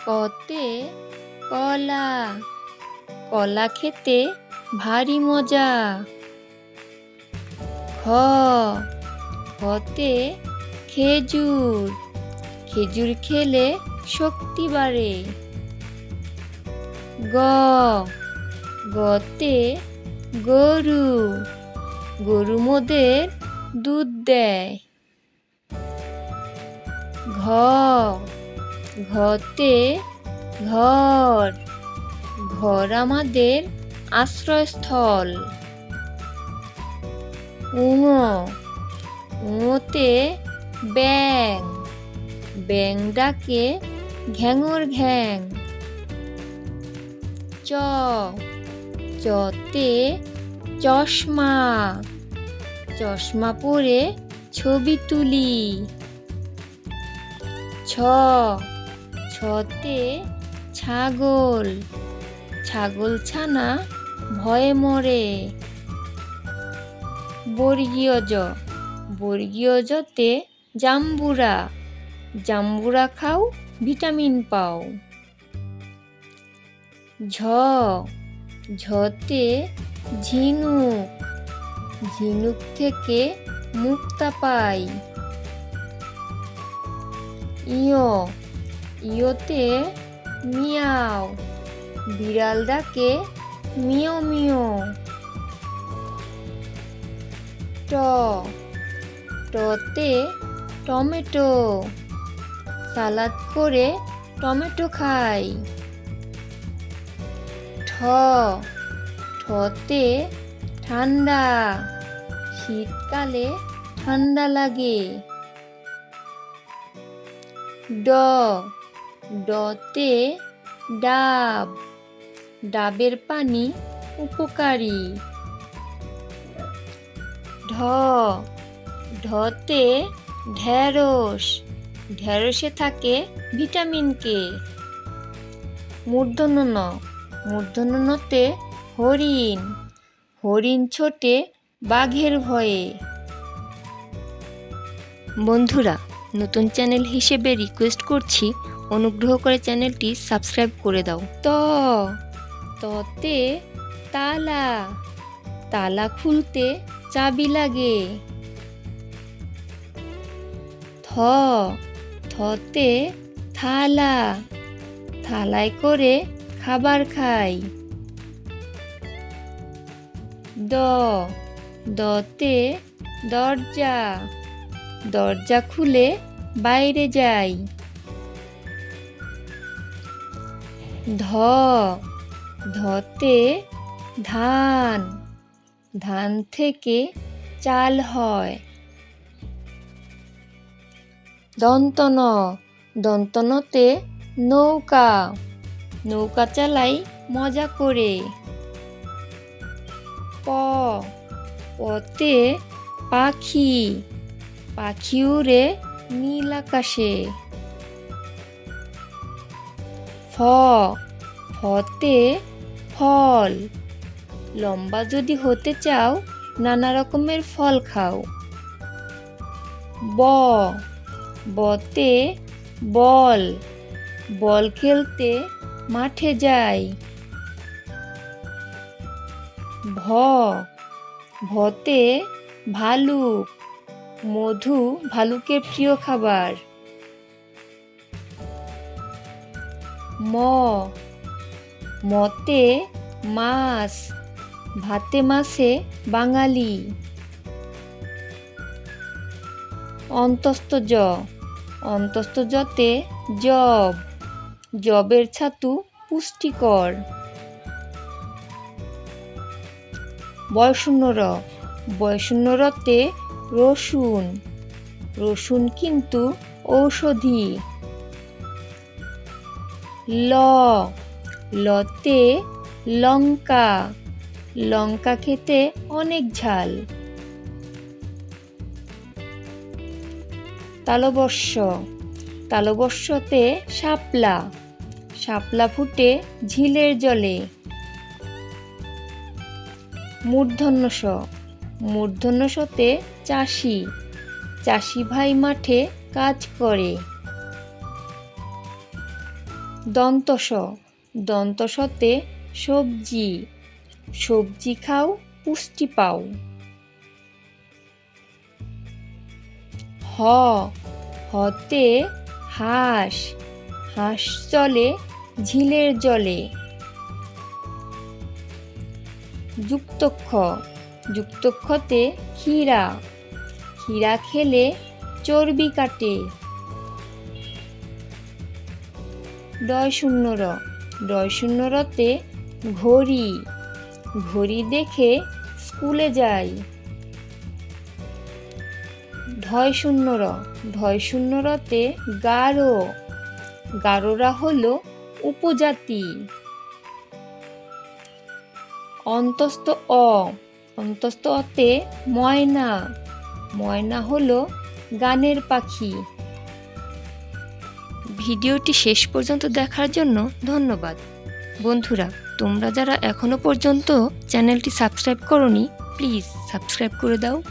কতে কলা, কলা খেতে ভারী মজা। খ, খতে খেজুর, খেজুর খেলে শক্তি বাড়ে। গ, গতে গরু, গরু মোদের দুধ দেয়। ঘ, ঘতে ঘর, ঘর আমাদের আশ্রয়স্থল। ঙ, ঙতে ব্যাঙ, ব্যাঙ ডাকে ঘ্যাঙর ঘ্যাং। চ, চতে চশমা, চশমা পরে ছবি তুলি। ছ, ছতে ছাগল, ছাগল ছানা ভয়ে মরে। বর্গীয় জ, বর্গীয় জতে জাম্বুরা, জাম্বুরা খাও ভিটামিন পাও। ঝ, ঝতে ঝিনুক, ঝিনুক থেকে মুক্তা পাই। ইয়, ইয়তে মিয়াও, বিড়াল ডাকে মিও মিও। ট, টতে টমেটো, সালাদ করে টমেটো খাই। ঠ, ঠতে ঠান্ডা, শীতকালে ঠান্ডা লাগে। ড, ডতে ডাব, ডাবের পানি উপকারী। ঢ, ঢতে ঢেঁড়স, ঢেঁড়সে থাকে ভিটামিন কে। মূর্ধন্য ন, মূর্ধন্য নতে হরিণ, হরিণ ছোটে বাঘের ভয়ে। বন্ধুরা, নতুন চ্যানেল হিসেবে রিকোয়েস্ট করছি অনুগ্রহ করে চ্যানেলটি সাবস্ক্রাইব করে দাও। ত, ততে তালা, তালা খুলতে চাবি লাগে। থ, থতে থালা, থালায় করে খাবার খাই। দ, দতে দরজা, দরজা খুলে বাইরে যাই। ধ, ধতে ধান, ধান থেকে চাল হয়। দন্ত ন, দন্ত নতে নৌকা, নৌকা চালাই মজা করে। প, পতে পাখি, পাখি উড়ে নীল আকাশে। ফ, ফতে ফল, লম্বা যদি হতে চাও নানা রকমের ফল খাও। ব, বতে বল, বল খেলতে মাঠে যাই। ভ, ভতে ভালুক, মধু ভালুকের প্রিয় খাবার। ম, মতে মাছ, ভাতে মাছে বাঙালি। অন্তস্থ জ, অন্তস্থ জতে জব, জবের ছাতু পুষ্টিকর। বয়শূন্য র, বয়শূন্য রতে রসুন, রসুন কিন্তু ঔষধি। ল, লতে লঙ্কা, লঙ্কা খেতে অনেক ঝাল। তালবস্য, তালবস্যতে শাপলা, শাপলা ফুটে ঝিলের জলে। মূর্ধন্য ষ, মূর্ধন্য শতে চাষি, চাষি ভাই মাঠে কাজ করে। দন্ত স, দন্ত সতে সবজি, সবজি খাও পুষ্টি পাও। হ, হতে হাঁস, হাঁস চলে ঝিলের জলে। যুক্ত খ, যুক্ত খতে ক্ষীরা, ক্ষীরা খেলে চর্বি কাটে। ডয় শূন্য র, ডয় শূন্য রতে ঘড়ি, ঘড়ি দেখে স্কুলে যাই। ঢয় শূন্য র, ঢয় শূন্য রতে গারো, গারোরা হলো উপজাতি। অন্তস্থ অ, অন্তস্থ অতে ময়না, ময়না হলো গানের পাখি। ভিডিওটি শেষ পর্যন্ত দেখার জন্য ধন্যবাদ। বন্ধুরা, তোমরা যারা এখনো পর্যন্ত চ্যানেলটি সাবস্ক্রাইব করোনি, প্লিজ সাবস্ক্রাইব করে দাও।